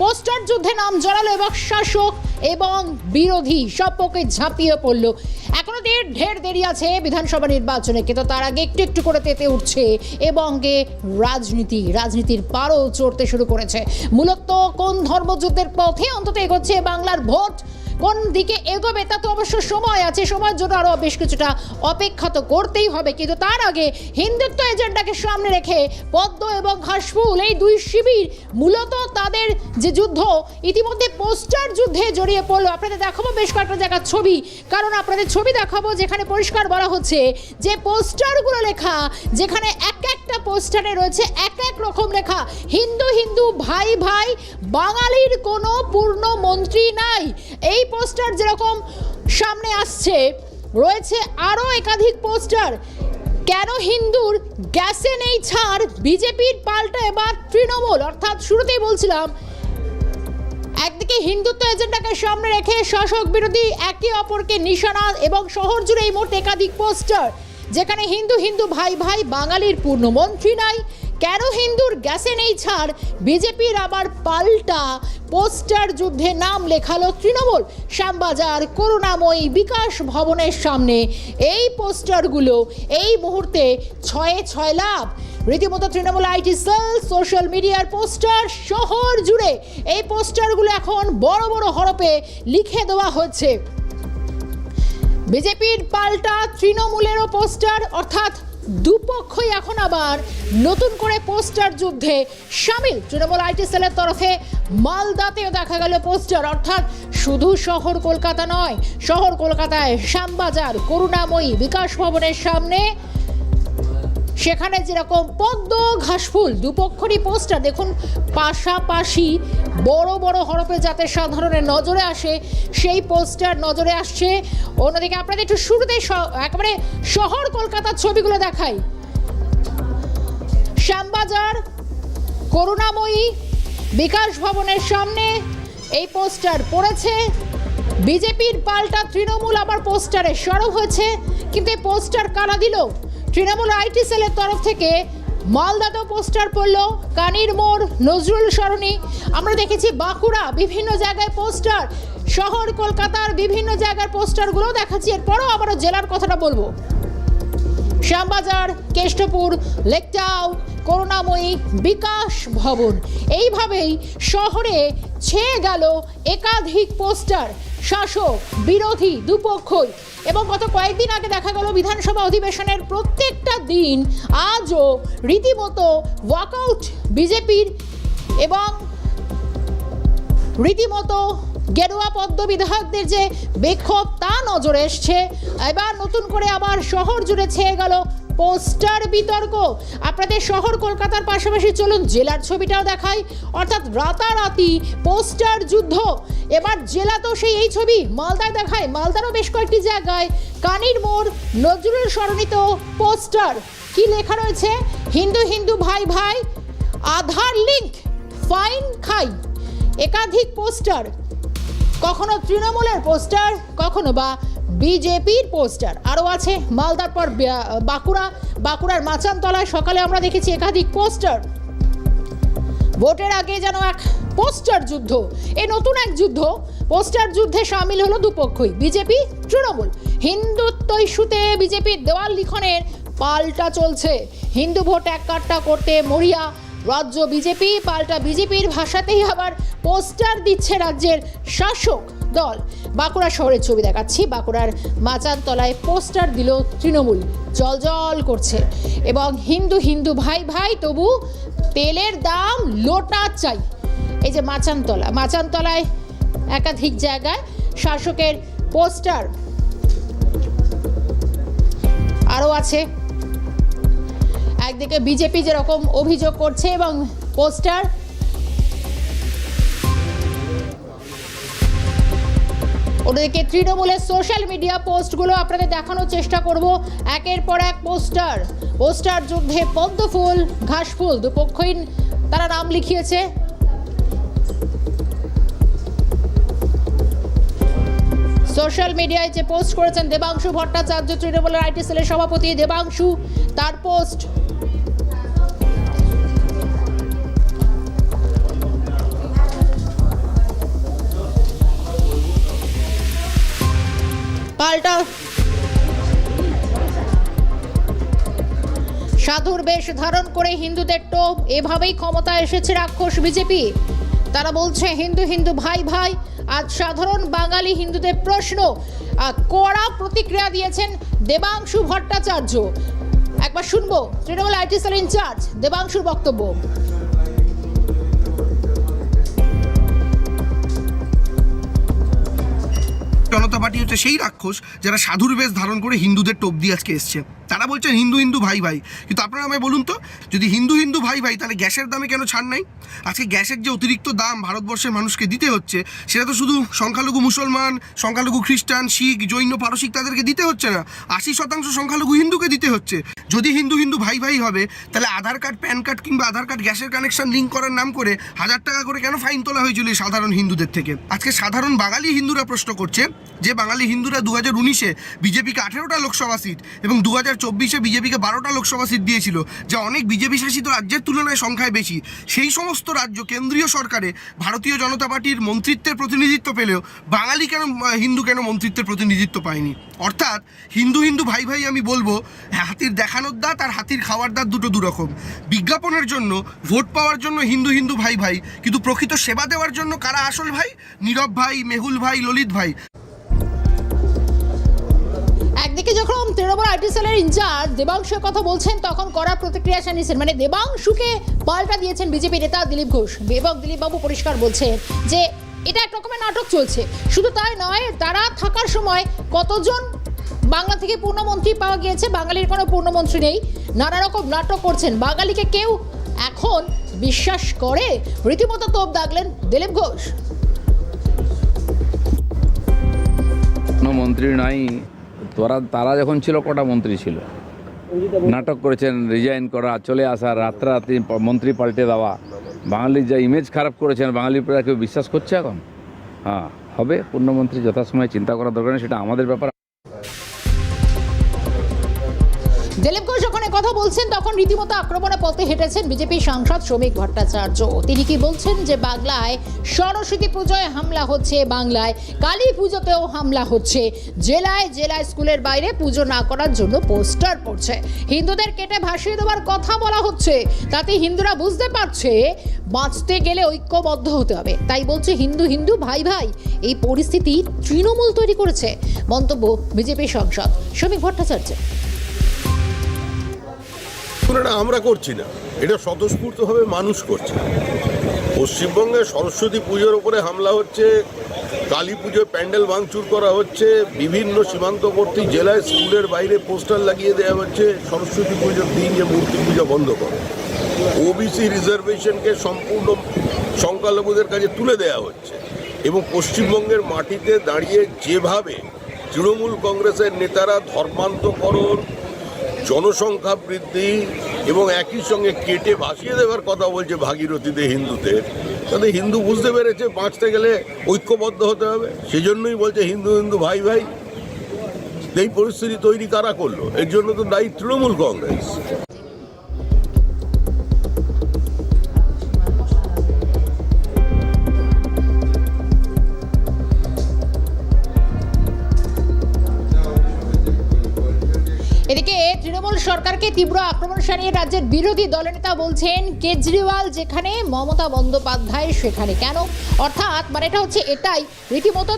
Poster যুদ্ধে নাম জড়ালো এবং শাসক এবং বিরোধী সব পক্ষে ঝাঁপিয়ে পড়ল। এখনো ঢের দেরি আছে বিধানসভা নির্বাচনে, কিন্তু তার আগে একটু একটু করে তেতে উঠছে এবং রাজনীতির পারও চড়তে শুরু করেছে। মূলত কোন ধর্মযুদ্ধের পথে অন্তত এগোচ্ছে বাংলার ভোট, কোন দিকে এগোবে তা তো অবশ্য সময় আছে, সময়ের জন্য আরও বেশ কিছুটা অপেক্ষা তো করতেই হবে। কিন্তু তার আগে হিন্দুত্ব এজেন্ডাকে সামনে রেখে পদ্ম এবং ঘাসফুল এই দুই শিবির মূলত তাদের যে যুদ্ধ ইতিমধ্যে পোস্টার যুদ্ধে জড়িয়ে পড়লো। আপনাদের দেখাবো বেশ কয়েকটা জায়গার ছবি, কারণ আপনাদের ছবি দেখাবো যেখানে পরিষ্কার বলা হচ্ছে যে পোস্টারগুলো লেখা, যেখানে এক একটা পোস্টারে রয়েছে এক এক রকম লেখা, হিন্দু হিন্দু ভাই ভাই, বাঙালির কোনো পূর্ণ মন্ত্রী নাই। এই পোস্টার যেরকম সামনে আসছে, রয়েছে আরও একাধিক পোস্টার। কেন হিন্দুর গ্যাসে নেই ছাড়, বিজেপির পাল্টা এবার তৃণমূল। অর্থাৎ শুরুতেই বলছিলাম একদিকে হিন্দুত্ব এজেন্ডাকে সামনে রেখে শাসক বিরোধী একে অপরকে নিশানা, এবং শহর জুড়ে এই মোট একাধিক পোস্টার যেখানে হিন্দু হিন্দু ভাই ভাই, বাঙালির পূর্ণমন্ত্রী নাই, কেন হিন্দুর গ্যাসে নেই ছাড়, বিজেপির আবার পাল্টা পোস্টার যুদ্ধে নাম লেখালো তৃণমূল। শ্যামবাজার, করুণাময়ী, বিকাশ ভবনের সামনে এই পোস্টারগুলো এই মুহূর্তে 6 লাভ। রীতিমতো তৃণমূল আইটি সেল, সোশ্যাল মিডিয়ার পোস্টার, শহর জুড়ে এই পোস্টারগুলো এখন বড় বড় হরফে লিখে দেওয়া হচ্ছে বিজেপির পাল্টা তৃণমূলেরও পোস্টার। অর্থাৎ দুপক্ষই এখন আবার নতুন করে পোস্টার যুদ্ধে সামিল। তৃণমূল আইটি সেলের তরফে মালদাতেও দেখা গেল পোস্টার। অর্থাৎ শুধু শহর কলকাতা নয়, শহর কলকাতায় শ্যামবাজার, করুণাময়ী, বিকাশ ভবনের সামনে সেখানে যেরকম পদ্ম ঘাসফুল দুপক্ষরই পোস্টার দেখুন পাশাপাশি বড় বড় হরফে যাতে সাধারণের নজরে আসে সেই পোস্টার নজরে আসছে। অন্যদিকে আপনাদের একটু শুরুতে একেবারে শহর কলকাতার ছবিগুলো দেখাই। শ্যামবাজার, করুণাময়ী, বিকাশ ভবনের সামনে এই পোস্টার পড়েছে। বিজেপির পাল্টা তৃণমূল আবার পোস্টারে সরব হয়েছে, কিন্তু এই পোস্টার কারা দিল? তৃণমূল আইটি সেলের তরফ থেকে মালদাতেও পোস্টার পড়লো, কানির মোড়, নজরুল সরণি, আমরা দেখেছি বাঁকুড়া, বিভিন্ন জায়গায় পোস্টার, শহর কলকাতার বিভিন্ন জায়গার পোস্টারগুলো দেখাচ্ছি। এরপরও আবারও জেলার কথাটা বলবো। শ্যামবাজার, কেষ্টপুর, লেকটাউন, করুণাময়ী, বিকাশ ভবন, এইভাবেই শহরে ছেয়ে গেল একাধিক পোস্টার, শাসক বিরোধী দুপক্ষই। এবং গত কয়েকদিন আগে দেখা গেল বিধানসভা অধিবেশনের প্রত্যেকটা দিন আজও রীতিমতো ওয়াকআউট বিজেপির, এবং রীতিমতো গেরুয়া পদ্ম বিধায়কদের যে বিক্ষোভ তা নজরে এসছে। এবার নতুন করে আবার শহর জুড়ে ছেয়ে গেল পোস্টার বিতর্ক। আপনাদের শহর কলকাতার পাশাপাশি চলুন জেলার ছবিটাও দেখাই। অর্থাৎ রাতারাতি পোস্টার যুদ্ধ। এবার জেলা তো সেই এই ছবি মালদায় দেখায়, মালদারও বেশ কয়েকটি জায়গায়, কানির মোড়, নজরুল সরণিতেও পোস্টার। কি লেখা রয়েছে? হিন্দু হিন্দু ভাই ভাই, আধার লিঙ্ক, ফাইন খাই। একাধিক পোস্টার, কখনো তৃণমূলের পোস্টার, কখনো বা বিজেপির পোস্টার। আরও আছে মালদার পর বাঁকুড়ার মাচানতলায় সকালে আমরা দেখেছি একাধিক পোস্টার। ভোটের আগে যেন এক পোস্টার যুদ্ধ, এ নতুন এক যুদ্ধ। পোস্টার যুদ্ধে সামিল হলো দুপক্ষই, বিজেপি তৃণমূল। হিন্দুত্ব ইস্যুতে বিজেপির দেওয়াল লিখনের পাল্টা চলছে। হিন্দু ভোট এক কাট্টা করতে মরিয়া রাজ্য বিজেপি, পাল্টা বিজেপির ভাষাতেই আবার পোস্টার দিচ্ছে রাজ্যের শাসক দল। বাঁকুড়া শহরের ছবি দেখাচ্ছি, বাঁকুড়ার মাচানতলায় পোস্টার দিল তৃণমূল, জল করছে। এবং হিন্দু হিন্দু ভাই ভাই, তবু তেলের দাম লোটা চাই। এই যে মাচানতলায় একাধিক জায়গায় শাসকের পোস্টার। আরও আছে একদিকে বিজেপি যেরকম অভিযোগ করছে এবং পোস্টার, ওদিকে তৃণমূলের সোশ্যাল মিডিয়া পোস্টগুলো আপনাদের দেখানোর চেষ্টা করব। একের পর এক পোস্টার যুদ্ধে পদ্মফুল ঘাসফুল দুপক্ষই তারা নাম লিখিয়েছে। সোশ্যাল মিডিয়ায় যে পোস্ট করেছেন দেবাংশু ভট্টাচার্য, তৃণমূলের আইটি সেলের সভাপতি দেবাংশু, তার পোস্ট। পাল্টা সাধুর বেশ ধারণ করে হিন্দুদের টোপ, এভাবেই ক্ষমতা এসেছে রাক্ষস বিজেপি। তারা বলছে হিন্দু হিন্দু ভাই ভাই। আজ সাধারণ বাঙালি হিন্দুদের প্রশ্ন, কড়া প্রতিক্রিয়া দিয়েছেন দেবাংশু ভট্টাচার্য। একবার শুনবো তৃণমূল আইটি সেল ইনচার্জ দেবাংশুর বক্তব্য। জনতা পার্টি হচ্ছে সেই রাক্ষস যারা সাধুর বেশ ধারণ করে হিন্দুদের টোপ দিয়ে আজকে এসছে। তারা বলছেন হিন্দু হিন্দু ভাই ভাই, কিন্তু আপনারা আমায় বলুন তো, যদি হিন্দু হিন্দু ভাই ভাই তাহলে গ্যাসের দামে কেন ছাড় নাই? আজকে গ্যাসের যে অতিরিক্ত দাম ভারতবর্ষের মানুষকে দিতে হচ্ছে, সেটা তো শুধু সংখ্যালঘু মুসলমান, সংখ্যালঘু খ্রিস্টান, শিখ, জৈন, পারসিক তাদেরকে দিতে হচ্ছে না, 80% সংখ্যালঘু হিন্দুকে দিতে হচ্ছে। যদি হিন্দু হিন্দু ভাই ভাই হবে, তাহলে আধার কার্ড, প্যান কার্ড কিংবা আধার কার্ড গ্যাসের কানেকশন লিঙ্ক করার নাম করে 1000 টাকা করে কেন ফাইন তোলা হয়েছিল এই সাধারণ হিন্দুদের থেকে? আজকে সাধারণ বাঙালি হিন্দুরা প্রশ্ন করছে যে বাঙালি হিন্দুরা 2019-এ বিজেপিকে 18টা লোকসভা সিট এবং 2024-এ বিজেপিকে 12টা লোকসভা সিট দিয়েছিল, যা অনেক বিজেপি শাসিত রাজ্যের তুলনায় সংখ্যায় বেশি। সেই সমস্ত রাজ্য কেন্দ্রীয় সরকারে ভারতীয় জনতা পার্টির মন্ত্রিত্বের প্রতিনিধিত্ব পেলেও বাঙালি কেন, হিন্দু কেন মন্ত্রিত্বের প্রতিনিধিত্ব পায়নি? অর্থাৎ হিন্দু হিন্দু ভাই ভাই আমি বলবো, হাতির দেখানোর দাঁত আর হাতির খাওয়ার দাঁত দুটো দুরকম। বিজ্ঞাপনের জন্য, ভোট পাওয়ার জন্য হিন্দু হিন্দু ভাই ভাই, কিন্তু প্রকৃত সেবা দেওয়ার জন্য কারা আসল ভাই? নীরব ভাই, মেহুল ভাই, ললিত ভাই। একদিকে যখন তৃণমূল আইটি সেলের ইনচার্জ দেবাংশুর কথা বলছেন, তখন কড়া প্রতিক্রিয়া জানিয়েছেন, মানে দেবাংশুকে পাল্টা দিয়েছেন বিজেপি নেতা দিলীপ ঘোষ। এবং দিলীপ বাবু পরিষ্কার বলছেন যে এটা এক রকমের নাটক চলছে। শুধু তাই নয়, তারা থাকার সময় কতজন বাংলা থেকে পূর্ণমন্ত্রী পাওয়া গিয়েছে, বাঙালির কোনো পূর্ণমন্ত্রী নেই, নানা রকম নাটক করছেন। বাঙালিকে কেউ এখন বিশ্বাস করে? রীতিমতো তোপ দাগলেন দিলীপ ঘোষ। কোনো মন্ত্রী নাই, তারা যখন ছিল কটা মন্ত্রী ছিল, নাটক করেছেন, রিজাইন করা, চলে আসা, রাত্রারাত্রি মন্ত্রী পাল্টে দেওয়া। বাঙালির যা ইমেজ খারাপ করেছেন, বাঙালির উপরে কেউ বিশ্বাস করছে এখন? হ্যাঁ, হবে পূর্ণমন্ত্রী যথাসময়ে, চিন্তা করার দরকার নেই, সেটা আমাদের ব্যাপার। দিলীপ ঘোষ যখন কথা বলছেন, তখন রীতিমতো আক্রমণে পথে হেঁটেছেন বিজেপি সাংসদ শ্রমিক ভট্টাচার্য। তিনি কি বলছেন যে বাংলায় সরস্বতী পুজোয় হামলা হচ্ছে, বাংলায় কালী পুজোতেও হামলা হচ্ছে, জেলায় জেলায় স্কুলের বাইরে পুজো না করার জন্য পোস্টার পড়ছে, হিন্দুদের কেটে ভাসিয়ে দেওয়ার কথা বলা হচ্ছে। তাতে হিন্দুরা বুঝতে পারছে বাঁচতে গেলে ঐক্যবদ্ধ হতে হবে। তাই বলছে হিন্দু হিন্দু ভাই ভাই। এই পরিস্থিতি তৃণমূল তৈরি করেছে, মন্তব্য বিজেপি সাংসদ শ্রমিক ভট্টাচার্য। এটা আমরা করছি না, এটা স্বতঃস্ফূর্তভাবে মানুষ করছে। পশ্চিমবঙ্গে সরস্বতী পুজোর ওপরে হামলা হচ্ছে, কালী পুজোয় প্যান্ডেল ভাঙচুর করা হচ্ছে, বিভিন্ন সীমান্তবর্তী জেলায় স্কুলের বাইরে পোস্টার লাগিয়ে দেওয়া হচ্ছে সরস্বতী পুজোর দিন যে মূর্তি পূজা বন্ধ করে। ওবিসি রিজার্ভেশনকে সম্পূর্ণ সংখ্যালঘুদের কাছে তুলে দেওয়া হচ্ছে। এবং পশ্চিমবঙ্গের মাটিতে দাঁড়িয়ে যেভাবে তৃণমূল কংগ্রেসের নেতারা ধর্মান্তকরণ, জনসংখ্যা বৃদ্ধি এবং একই সঙ্গে কেটে ভাসিয়ে দেওয়ার কথা বলছে ভাগীরথীতে হিন্দুদের, তাদের হিন্দু বুঝতে পেরেছে বাঁচতে গেলে ঐক্যবদ্ধ হতে হবে। সেজন্যই বলছে হিন্দু হিন্দু ভাই ভাই। এই পরিস্থিতি তৈরি কারা করলো? এর জন্য তো দায়ী তৃণমূল কংগ্রেস। এদিকে তৃণমূল সরকারকে তীব্র আক্রমণ শানিয়ে রাজ্যের বিরোধী দলনেতা বলছেন কেজরিওয়াল যেখানে মমতা বন্দ্যোপাধ্যায় সেখানে কেন? অর্থাৎ মানে এটা হচ্ছে এটাই রীতিমতো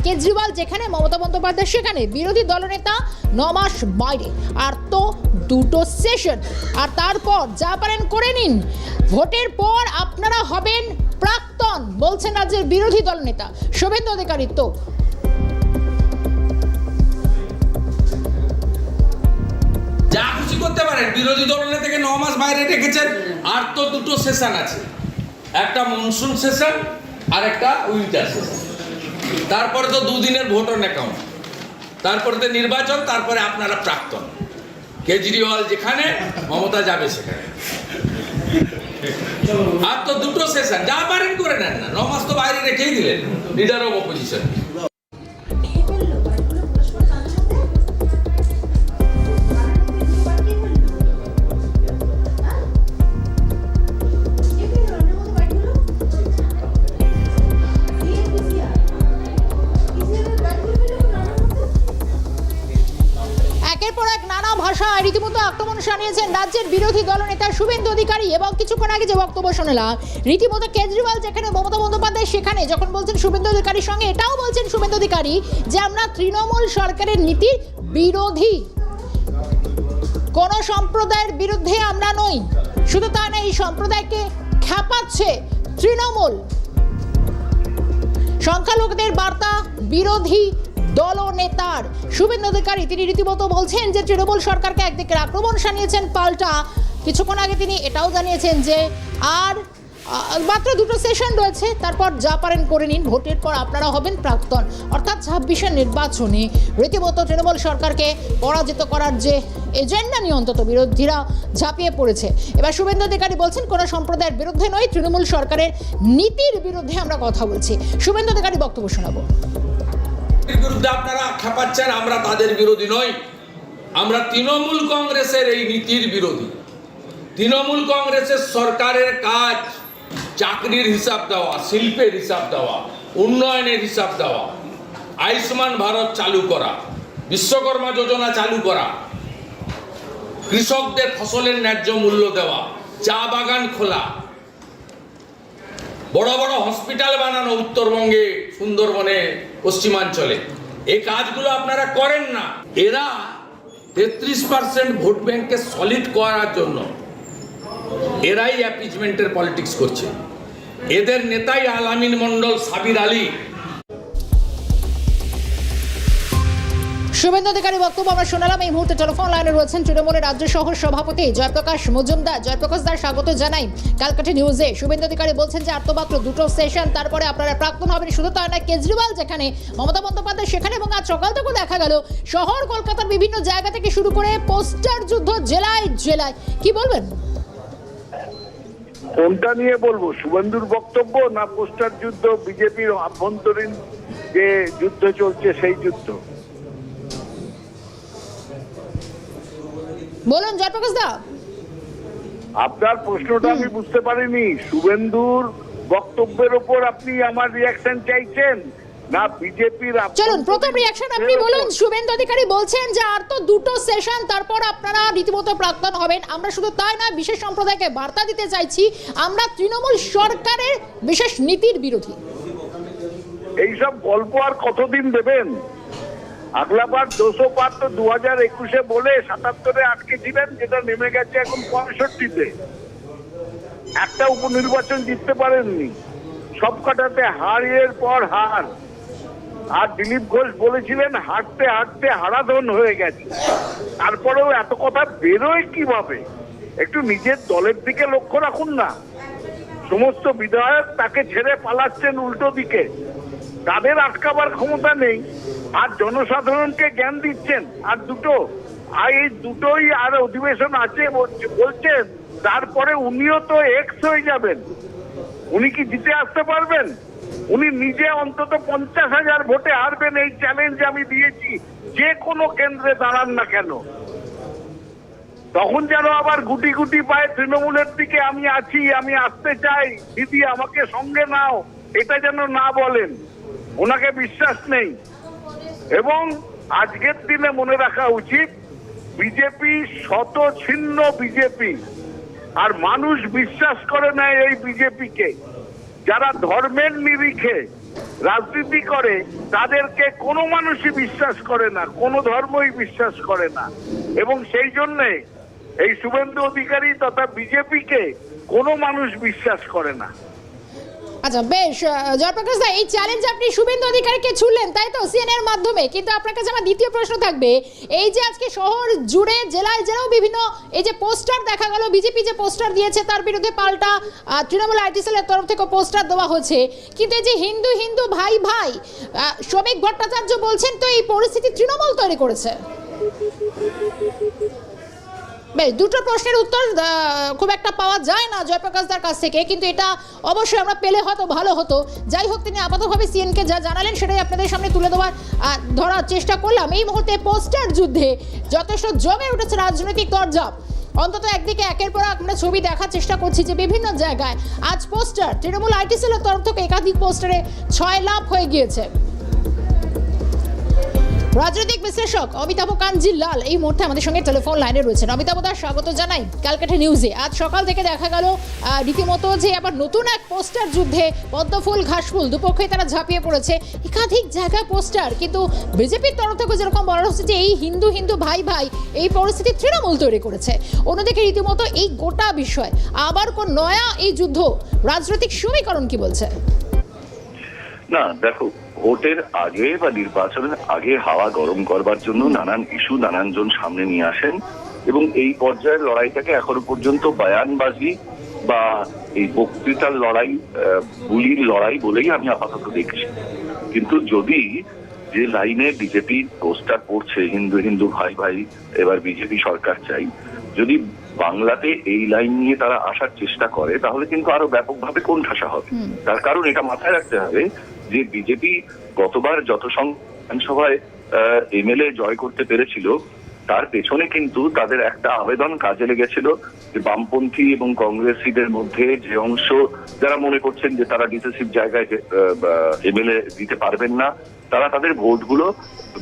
কেজরিওয়াল যেখানে মমতা বন্দ্যোপাধ্যায় সেখানে। বিরোধী দলনেতা 9 মাস বাইরে, আর তো 2টো সেশন, আর তারপর যা পারেন করে নিন, ভোটের পর আপনারা হবেন প্রাক্তন, বলছেন রাজ্যের বিরোধী দলনেতা শুভেন্দু অধিকারী। তো যা খুশি করতে পারেন, বিরোধী দলের থেকে 9 মাস বাইরে রেখেছেন। আর তো 2টো সেশন আছে, একটা মনসুন সেশন আর একটা উইন্টার সেশন। তারপরে তো 2 দিনের ভোট অন অ্যাকাউন্ট, তারপরে তো নির্বাচন, তারপরে আপনারা প্রাক্তন। কেজরিওয়াল যেখানে, মমতা যাবে সেখানে। আর তো 2টো সেশন, যা পারেন করে নেন না। 9 মাস তো বাইরে রেখেই দিলেন লিডার অফ অপোজিশন। ভাষায় রীতিমতো আক্রমণ শানিয়েছেন রাজ্যের বিরোধী দলনেতা শুভেন্দু অধিকারী। এবং কিছুক্ষণ আগে যে বক্তব্য শোনালাম, রীতিমতো কেজরিওয়াল যেখানে মমতা বন্দ্যোপাধ্যায় সেখানে যখন বলছেন শুভেন্দু অধিকারীর সঙ্গে, এটাও বলছেন শুভেন্দু অধিকারী যে আমরা তৃণমূল সরকারের নীতির বিরোধী, কোন সম্প্রদায়ের বিরুদ্ধে আমরা নই। শুধু তা না, এই সম্প্রদায়কে খেপাচ্ছে তৃণমূল। সংখ্যালঘুদের বার্তা বিরোধী দলনেতার শুভেন্দু অধিকারী। তিনি রীতিমতো বলছেন যে তৃণমূল সরকারকে একদিকে আক্রমণ শানিয়েছেন, পাল্টা কিছুক্ষণ আগে তিনি এটাও জানিয়েছেন যে আর মাত্র 2টো সেশন রয়েছে, তারপর যা পারেন করে নিন, ভোটের পর আপনারা হবেন প্রাক্তন। অর্থাৎ 26-এর নির্বাচনে রীতিমতো তৃণমূল সরকারকে পরাজিত করার যে এজেন্ডা নিয়ে অন্তত বিরোধীরা ঝাঁপিয়ে পড়েছে। এবার শুভেন্দু অধিকারী বলছেন কোনো সম্প্রদায়ের বিরুদ্ধে নয়, তৃণমূল সরকারের নীতির বিরুদ্ধে আমরা কথা বলছি। শুভেন্দু অধিকারী বক্তব্য শোনাবো। বিরুদ্ধে আপনারা খেপাচ্ছেন, আমরা তাদের বিরোধী নই, আমরা তৃণমূল কংগ্রেসের এই নীতির বিরোধী। তৃণমূল কংগ্রেসের সরকারের কাজ চাকরির হিসাব দেওয়া, শিল্পের হিসাব দেওয়া, উন্নয়নের হিসাব দেওয়া, আয়ুষ্মান ভারত চালু করা, বিশ্বকর্মা যোজনা চালু করা, কৃষকদের ফসলের ন্যায্য মূল্য দেওয়া, চা বাগান খোলা, বড় বড় হসপিটাল বানানো উত্তরবঙ্গে, সুন্দরবনে, পশ্চিমাঞ্চলে। এই কাজগুলো আপনারা করেন না। এরা 33% ভোট ব্যাংককে সলিড করার জন্য এরাই অ্যাপিজমেন্টের পলিটিক্স করছে। এদের নেতাই আলামিন মণ্ডল, সাবির আলী। শুভেন্দু অধিকারী বক্তব্য আমরা শোনালাম। এই মুহূর্তে টেলিফোন লাইনে রয়েছেন তৃণমূলের রাজ্য সহ সভাপতি জয়প্রকাশ মজুমদার। জয়প্রকাশ দার স্বাগত জানাই ক্যালকাটা নিউজে। শুভেন্দু অধিকারী বলছেন যে আর তো মাত্র 2টো সেশন, তারপরে আপনারা প্রাক্তন হবেন। শুধু তাই না, কেজরিওয়াল যেখানে, মমতা বন্দ্যোপাধ্যায় সেখানে, এবং আজ সকাল থেকেও দেখা গেল শহর কলকাতার বিভিন্ন জায়গা থেকে শুরু করে পোস্টার যুদ্ধ জেলায় জেলায়। কি বলবেন? কোনটা নিয়ে বলবো, শুভেন্দুর বক্তব্য না পোস্টার যুদ্ধ, বিজেপির আভ্যন্তরীণ যে যুদ্ধ চলছে সেই যুদ্ধ? বলুন জয়প্রকাশ দা। আপনার প্রশ্নটা আমি বুঝতে পারিনি। শুভেন্দুর বক্তব্যের উপর আপনি আমার রিয়াকশন চাইছেন না বিজেপির? চলুন প্রথম রিয়াকশন আপনি বলুন। শুভেন্দু অধিকারী বলছেন যে আর তো 2টো সেশন, তারপর আপনারা রীতিমতো প্রাক্তন হবেন। আমরা শুধু তাই না, বিশেষ সম্প্রদায়কে বার্তা দিতে চাইছি আমরা তৃণমূল সরকারের বিশেষ নীতির বিরোধী। এইসব গল্প আর কতদিন দেবেন? আগলাবার 200 পার তো 2021-এ বলে 77-এ আটকে ছিলেন, যেটা নেমে গেছে এখন 65-তে। একটা উপনির্বাচন জিততে পারেননি, সবকটাতে হারের পর হার। আর দিলীপ ঘোষ বলেছিলেন হাঁটতে হাঁটতে হারাধন হয়ে গেছে। তারপরেও এত কথা বেরোয় কিভাবে? একটু নিজের দলের দিকে লক্ষ্য রাখুন না। সমস্ত বিধায়ক তাকে ছেড়ে পালাচ্ছেন উল্টো দিকে, তাদের আটকাবার ক্ষমতা নেই, আর জনসাধারণকে জ্ঞান দিচ্ছেন। আর এই দুটোই আর অধিবেশন আছে বলছেন, তারপরে উনিও তো এক্স হয়ে যাবেন। উনি কি জিতে আসতে পারবেন? উনি নিজে অন্তত 50,000 ভোটে হারবেন, এই চ্যালেঞ্জ আমি দিয়েছি। যে কোনো কেন্দ্রে দাঁড়ান না কেন, তখন যেন আবার গুটি গুটি পায়ে তৃণমূলের দিকে আমি আছি, আমি আসতে চাই, দিদি আমাকে সঙ্গে নাও, এটা যেন না বলেন। ওনাকে বিশ্বাস নেই। এবং আজকের দিনে মনে রাখা উচিত, বিজেপি শত ছিন্ন বিজেপি, আর মানুষ বিশ্বাস করে না এই বিজেপিকে। যারা ধর্মের নিরিখে রাজনীতি করে তাদেরকে কোনো মানুষই বিশ্বাস করে না, কোনো ধর্মই বিশ্বাস করে না। এবং সেই জন্যে এই শুভেন্দু অধিকারী তথা বিজেপিকে কোনো মানুষ বিশ্বাস করে না। আচ্ছা বেশ, জয়প্রকাশ দা, এই চ্যালেঞ্জ আপনি শুভেন্দু অধিকারীকে ছুড়লেন তাই তো সিএনএর মাধ্যমে, কিন্তু আপনার কাছে আমার দ্বিতীয় প্রশ্ন থাকবে। এই যে আজকে শহর জুড়ে জেলায় জেলাও বিভিন্ন এই যে পোস্টার দেখা গেল, বিজেপি যে পোস্টার দিয়েছে তার বিরুদ্ধে পাল্টা তৃণমূল আইটি সেলের তরফ থেকে পোস্টার দেওয়া হচ্ছে, কিন্তু এই যে হিন্দু হিন্দু ভাই ভাই, শ্রমিক ভট্টাচার্য বলছেন তো এই পরিস্থিতি তৃণমূল তৈরি করেছে। বেশ, 2টো প্রশ্নের উত্তর খুব একটা পাওয়া যায় না জয়প্রকাশ দার কাছ থেকে, কিন্তু এটা অবশ্যই আমরা পেলে হয়তো ভালো হতো। যাই হোক, তিনি আপাততভাবে সিএনকে যা জানালেন সেটাই আপনাদের সামনে তুলে ধরার চেষ্টা করলাম। এই মুহূর্তে পোস্টার যুদ্ধে যথেষ্ট জমে উঠেছে রাজনৈতিক দরজা। অন্তত একদিকে একের পর আমরা ছবি দেখার চেষ্টা করছি যে বিভিন্ন জায়গায় আজ পোস্টার, তৃণমূল আইটি সেলের তরফ থেকে একাধিক পোস্টারে 6 লাভ হয়ে গিয়েছে। রাজনৈতিক বিশ্লেষক অমিতাভ কাঞ্জি লাল এই মুহূর্তে আমাদের সঙ্গে টেলিফোন লাইনে রয়েছেন। অমিতাভ দা, স্বাগত জানাই ক্যালকাটা নিউজে। আজ সকাল থেকে দেখা গেল রীতিমতো যে আবার নতুন এক পোস্টার যুদ্ধে পদ্মফুল ঘাসফুল দুপক্ষে তারা ঝাঁপিয়ে পড়েছে। একাধিক জায়গায় পোস্টার, কিন্তু বিজেপির তরফ থেকে যেরকম বলা হচ্ছে যে এই হিন্দু হিন্দু ভাই ভাই এই পরিস্থিতি তৃণমূল তৈরি করেছে, অন্যদিকে রীতিমতো এই গোটা বিষয় আবার কোন নয়া এই যুদ্ধ রাজনৈতিক সমীকরণ কি বলছে? না দেখো, ভোটের আগে বা নির্বাচনের আগে হাওয়া গরম করবার জন্য নানান ইস্যু নানান জন সামনে নিয়ে আসেন এবং এই পর্যায়ের লড়াইটাকে এখনো পর্যন্ত বয়ানবাজি বা এই বক্তৃতার লড়াই, বুলির লড়াই বলেই আমি আপাতত দেখছি। কিন্তু যদি যে লাইনে বিজেপি পোস্টার পড়ছে হিন্দু হিন্দু ভাই ভাই এবার বিজেপি সরকার চাই, যদি বাংলাতে এই লাইন নিয়ে তারা আসার চেষ্টা করে তাহলে কিন্তু আরো ব্যাপকভাবে কোণঠাসা হবে। তার কারণ এটা মাথায় রাখতে হবে যে বিজেপি গতবার যত বিধানসভায় এমএলএ জয় করতে পেরেছিল তার পেছনে কিন্তু তাদের একটা আবেদন কাজে লেগেছিল যে বামপন্থী এবং কংগ্রেসীদের মধ্যে যে অংশ যারা মনে করছেন যে তারা ডিসিসিভ জায়গায় এমএলএ দিতে পারবেন না, তারা তাদের ভোটগুলো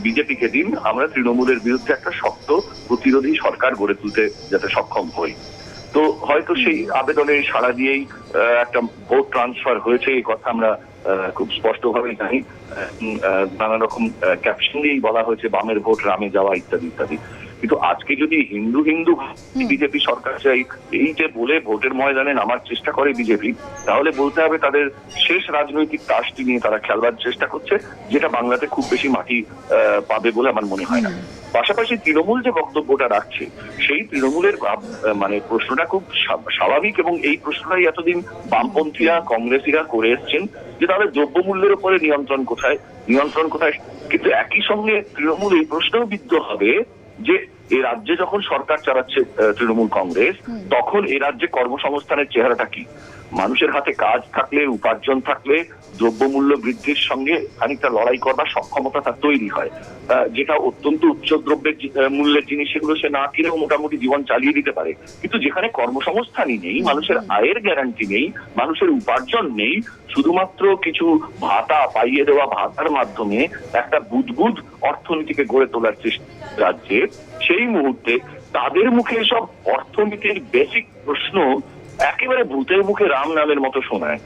বিজেপিকে দিন, আমরা তৃণমূলের বিরুদ্ধে একটা শক্ত প্রতিরোধী সরকার গড়ে তুলতে যাতে সক্ষম হই। তো হয়তো সেই আবেদনে সাড়া দিয়েই একটা ভোট ট্রান্সফার হয়েছে, এই কথা আমরা খুব স্পষ্টভাবে জানি। নানা রকম ক্যাপশন দিয়েই বলা হয়েছে বামের ভোট রামে যাওয়া ইত্যাদি ইত্যাদি। কিন্তু আজকে যদি হিন্দু হিন্দু বিজেপি সরকার চাই এই যে বলে ভোটের ময়দানে নামার চেষ্টা করে বিজেপি, তাহলে বলতে হবে তাদের শেষ রাজনৈতিক তাসটি নিয়ে তারা খেলবার চেষ্টা করছে, যেটা বাংলাতে খুব বেশি মাটি পাবে বলে আমার মনে হয় না। পাশাপাশি তৃণমূল যে বক্তব্যটা রাখছে সেই তৃণমূলের মানে প্রশ্নটা খুব স্বাভাবিক এবং এই প্রশ্নটাই এতদিন বামপন্থীরা কংগ্রেসীরা করে এসছেন যে তাহলে দ্রব্যমূল্যের উপরে নিয়ন্ত্রণ কোথায়। কিন্তু একই সঙ্গে তৃণমূল এই প্রশ্নেও বিদ্ধ হবে যে এই রাজ্যে যখন সরকার চালাচ্ছে তৃণমূল কংগ্রেস, তখন এই রাজ্যে কর্মসংস্থানের চেহারাটা কি? মানুষের হাতে কাজ থাকলে, উপার্জন থাকলে দ্রব্যমূল্য বৃদ্ধির সঙ্গে খানিকটা লড়াই করবার সক্ষমতা তার তৈরি হয়, যেটা অত্যন্ত উচ্চ দ্রব্যের মূল্যের জিনিস সেগুলো সে না কিনেও মোটামুটি জীবন চালিয়ে দিতে পারে। কিন্তু যেখানে কর্মসংস্থানই নেই, মানুষের আয়ের গ্যারান্টি নেই, মানুষের উপার্জন নেই, শুধুমাত্র কিছু ভাতা পাইয়ে দেওয়া ভাতার মাধ্যমে একটা বুদবুদ অর্থনীতিকে গড়ে তোলার চেষ্টা রাজ্যে, সেই মুহূর্তে তাদের মুখে সব অর্থনীতির বেসিক প্রশ্ন একেবারে ভূতের মুখে রাম নামের মতো শোনায়।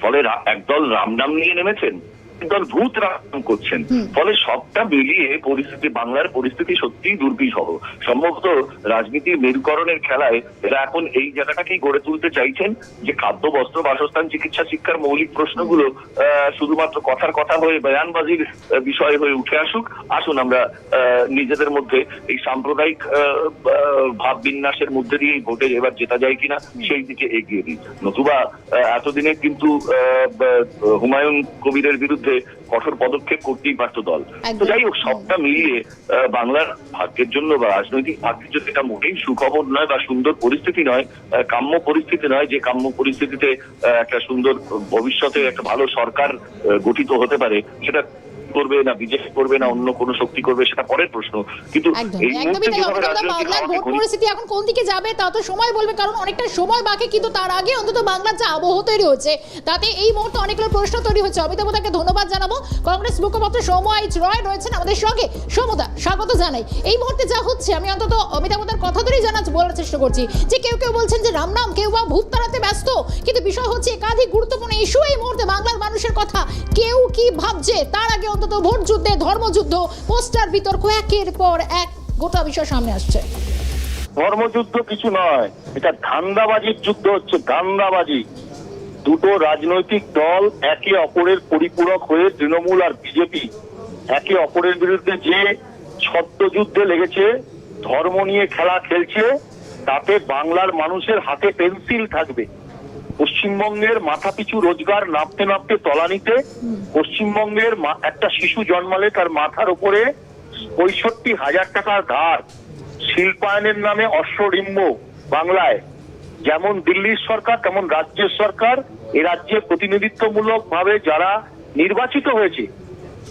ফলে একদল রাম নাম নিয়ে নেমেছেন, একদল ভূত রাম করছেন। ফলে সবটা মিলিয়ে পরিস্থিতি, বাংলার পরিস্থিতি সত্যিই দুর্বিষহ। সম্ভবত রাজনীতির মেরুকরণের খেলায় এরা এখন এই জায়গাটাকেই গড়ে তুলতে চাইছেন যে খাদ্য, বস্ত্র, বাসস্থান, চিকিৎসা, শিক্ষার মৌলিক প্রশ্নগুলো শুধুমাত্র কথার কথা হয়ে বয়ানবাজির বিষয় হয়ে উঠে আসুন আমরা নিজেদের মধ্যে এই সাম্প্রদায়িক ভাব বিন্যাসের মধ্যে দিয়ে ভোটে এবার জেতা যায় কিনা সেই দিকে এগিয়ে দিই। নতুবা এতদিনে কিন্তু হুমায়ুন কবিরের বিরুদ্ধে কঠোর পদক্ষেপ করতেই পারত দল। তো যাই হোক, সবটা মিলিয়ে বাংলার ভাগ্যের জন্য বা রাজনৈতিক ভাগ্যের জন্য এটা মোটেই সুখবর নয় বা সুন্দর পরিস্থিতি নয়, কাম্য পরিস্থিতি নয়। যে কাম্য পরিস্থিতিতে একটা সুন্দর ভবিষ্যতে একটা ভালো সরকার গঠিত হতে পারে, সেটা করবে না বিজেপি করবে না অন্য কোনো শক্তি করবে সেটা পরের প্রশ্ন। কিন্তু এই মুহূর্তে পরিস্থিতি এখন কোন দিকে যাবে তা তো সময় বলবে, কারণ অনেকটা সময় বাকি। কিন্তু তার আগে অন্তত বাংলার যে আবহ তৈরি হচ্ছে তাতে এই মুহূর্তে অনেকগুলো প্রশ্ন তৈরি হচ্ছে। অমিতাভ দাকে ধন্যবাদ জানাবো। কংগ্রেস মুখপাত্র সৌম্য এইচ রয় রয়েছেন আমাদের সঙ্গে। সৌম্যদা, স্বাগত জানাই। এই মুহূর্তে যা হচ্ছে আমি অন্তত অমিতাভ দার কথা ধরেই বলার চেষ্টা করছি যে কেউ কেউ বলছেন যে রাম নাম, কেউ বা ভূত তাড়াতে ব্যস্ত, কিন্তু বিষয় হচ্ছে একাধিক গুরুত্বপূর্ণ ইস্যু এই মুহূর্তে বাংলার মানুষের কথা কেউ কি ভাবছে। তার আগে অন্তত ভোট যুদ্ধে, ধর্মযুদ্ধ, পোস্টার বিতর্ক একের পর এক গোটা বিষয় সামনে আসছে। ধর্মযুদ্ধ কিছু নয়, এটা ধান্দাবাজির যুদ্ধ হচ্ছে, ধান্দাবাজি। দুটো রাজনৈতিক দল একে অপরের পরিপূরক হয়ে তৃণমূল আর বিজেপি একে অপরের বিরুদ্ধে যে ছদ্মযুদ্ধে লেগেছে, ধর্ম নিয়ে খেলা খেলছে, তাতে বাংলার মানুষের হাতে পেন্সিল থাকবে। পশ্চিমবঙ্গের মাথাপিছু রোজগার নাপতে নাপতে তলানিতে, পশ্চিমবঙ্গের একটা শিশু জন্মালে তার মাথার উপরে ৬৫,০০০ টাকার ধার, শিল্পায়নের নামে অশ্বডিম্ব। বাংলায় যেমন দিল্লির সরকার তেমন রাজ্যের সরকার, এ রাজ্যে প্রতিনিধিত্বমূলক ভাবে যারা নির্বাচিত হয়েছে,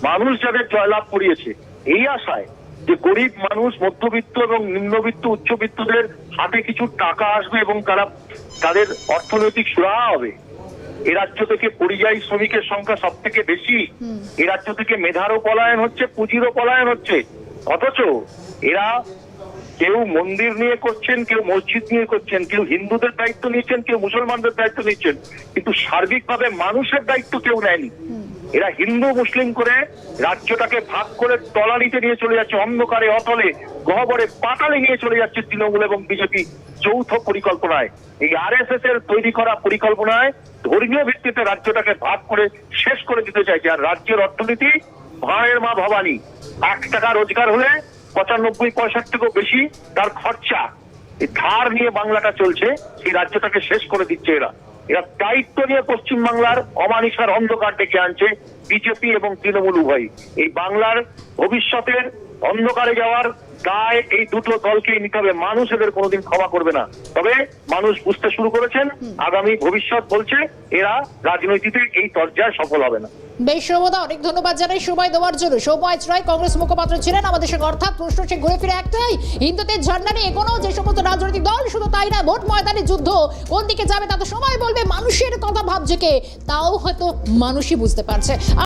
মানুষ যাদের জয়লাভ করিয়েছে, এই আশায় যে গরিব মানুষ, মধ্যবিত্ত এবং নিম্নবিত্ত উচ্চবিত্তদের হাতে কিছু টাকা আসবে এবং তারা তাদের অর্থনৈতিক সুরাহা হবে, এ রাজ্য থেকে পরিযায়ী শ্রমিকের সংখ্যা সব থেকে বেশি, এ রাজ্য থেকে মেধারও পলায়ন হচ্ছে, পুঁজিরও পলায়ন হচ্ছে। অথচ এরা কেউ মন্দির নিয়ে করছেন, কেউ মসজিদ নিয়ে করছেন, কেউ হিন্দুদের দায়িত্ব নিচ্ছেন, কেউ মুসলমানদের দায়িত্ব নিচ্ছেন, কিন্তু সার্বিকভাবে মানুষের দায়িত্ব কেউ নেয়নি। এরা হিন্দু মুসলিম করে রাজ্যটাকে ভাগ করে তলানিতে নিয়ে চলে যাচ্ছে, অন্ধকারে অতলে গহ্বরে পাতালে নিয়ে চলে যাচ্ছে তৃণমূল এবং বিজেপি যৌথ পরিকল্পনায়। এই আরএসএস এর তৈরি করা পরিকল্পনায় ধর্মীয় ভিত্তিতে রাজ্যটাকে ভাগ করে শেষ করে দিতে চাইছে। আর রাজ্যের অর্থনীতি ভাঁড়ের মা ভবানী, 1 টাকা রোজগার হলে 95 পয়সার থেকেও বেশি তার খরচা। এই ধার নিয়ে বাংলাটা চলছে, সেই রাজ্যটাকে শেষ করে দিচ্ছে এরা। এরা দায়িত্ব নিয়ে পশ্চিমবাংলার অমানিসার অন্ধকার ডেকে আনছে বিজেপি এবং তৃণমূল উভয়। এই বাংলার ভবিষ্যতের অন্ধকারে যাওয়ার দায় এই দুটো দলকেই নিতে হবে। মানুষ এদের কোনোদিন ক্ষমা করবে না। তবে মানুষ বুঝতে শুরু করেছেন, আগামী ভবিষ্যৎ বলছে এরা রাজনীতিতে এই পর্যায়ে সফল হবে না। বেশ সৌম্যদা, অনেক ধন্যবাদ জানাই সময় দেওয়ার জন্য। সৌম্য রায় কংগ্রেস মুখপাত্র ছিলেন আমাদের সঙ্গে। অর্থাৎ প্রশ্ন সে ঘুরে ফিরে একটাই, হিন্দুদের ঝান্ডা নিয়ে এগোনো যে সমস্ত রাজনৈতিক দল, শুধু তাই না, ভোট ময়দানে যুদ্ধ কোন দিকে যাবে তা তো সময় বলবে। মানুষের কথা ভাবছে কে, তাও হয়তো মানুষই বুঝতে পারছে।